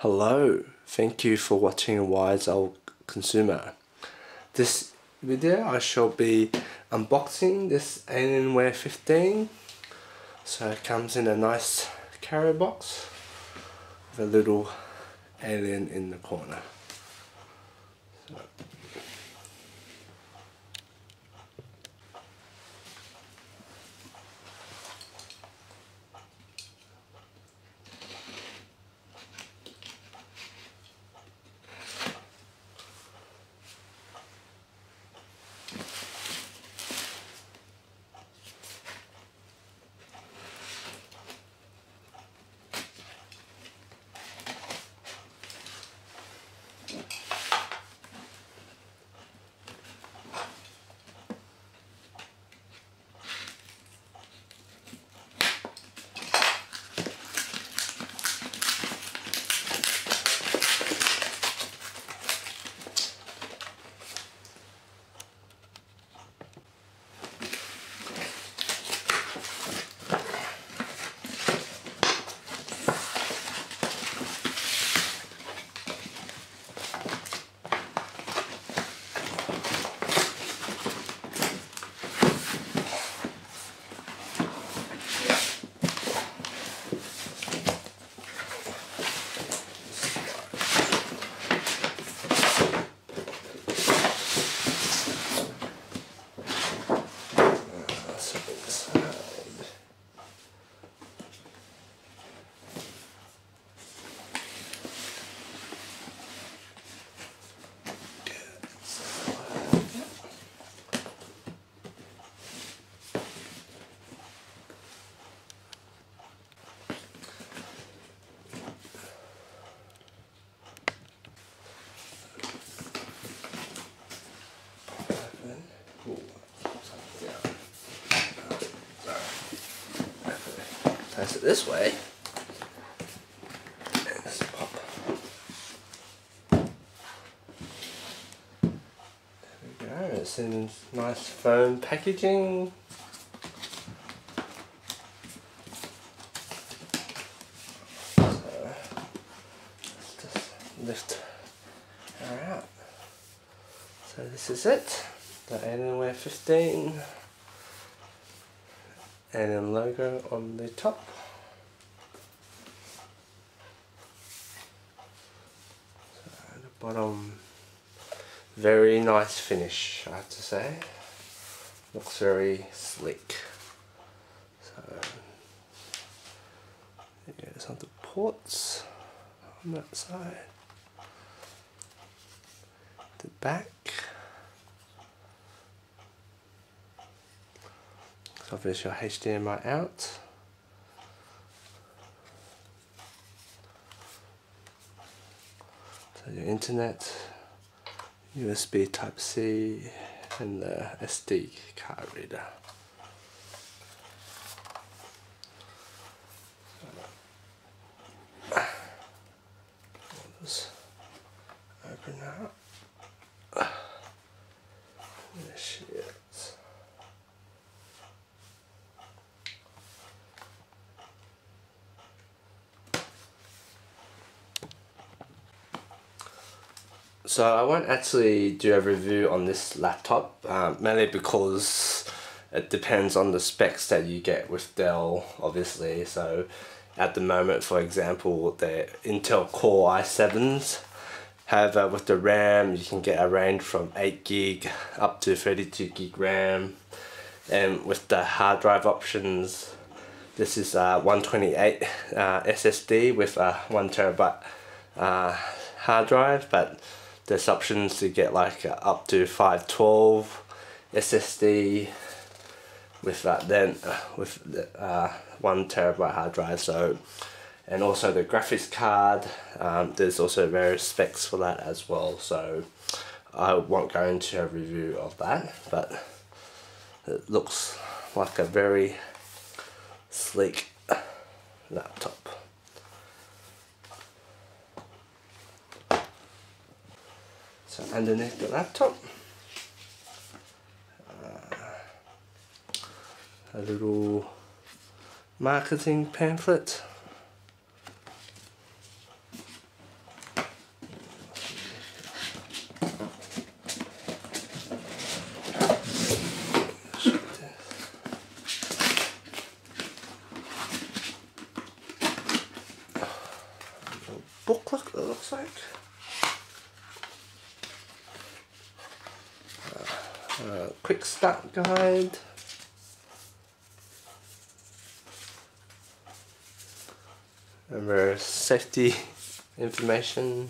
Hello, thank you for watching Wise Old Consumer. This video I shall be unboxing this Alienware 15. So it comes in a nice carrier box with a little alien in the corner. Place it this way. And just pop. There we go. It's in nice foam packaging. So let's just lift her out. So this is it. The Alienware 15. Alien logo on the top. So the bottom, very nice finish, I have to say. Looks very sleek. So there goes on the ports on that side. The back. So there's your HDMI out. So your internet, USB Type-C, and the SD card reader. I'll just open that up. There she is. So I won't actually do a review on this laptop, mainly because it depends on the specs that you get with Dell, obviously. So at the moment, for example, the Intel Core i7s have, with the RAM, you can get a range from 8 gig up to 32 gig RAM. And with the hard drive options, this is 128 SSD with a 1 terabyte hard drive, but there's options to get like up to 512 SSD with that, then with the 1 terabyte hard drive. So, and also the graphics card, there's also various specs for that as well. So I won't go into a review of that, but it looks like a very sleek laptop. So underneath the laptop, a little marketing pamphlet. booklet, it looks like. Quick start guide. And there's safety information.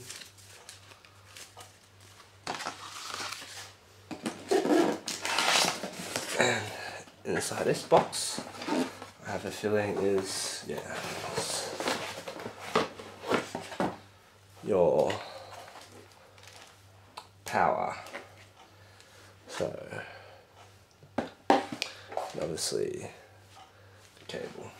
And inside this box, I have a feeling is, yeah, your power. So, obviously, the cable.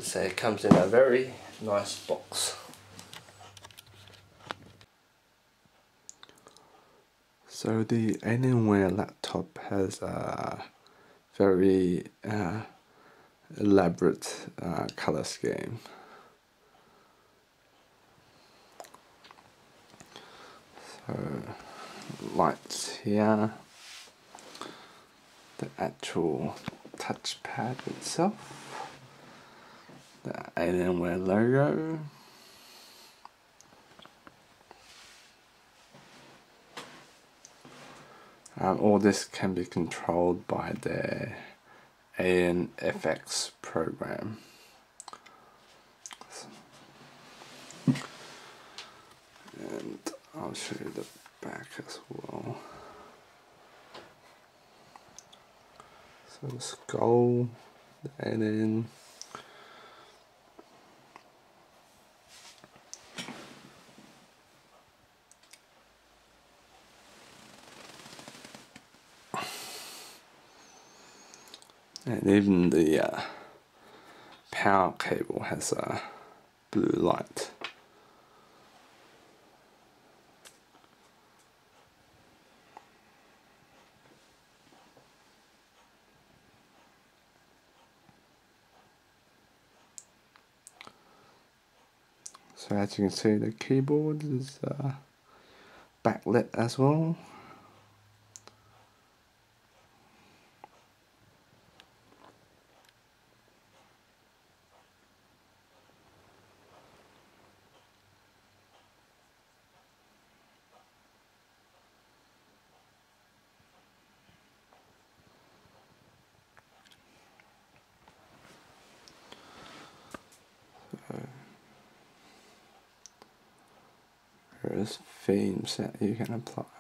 So it comes in a very nice box. So the Alienware laptop has a very elaborate color scheme. So lights here, the actual touchpad itself, the Alienware logo, all this can be controlled by the ANFX program. And I'll show you the back as well. So the skull, the alien. And even the power cable has a blue light. So as you can see, the keyboard is backlit as well. There's themes that you can apply.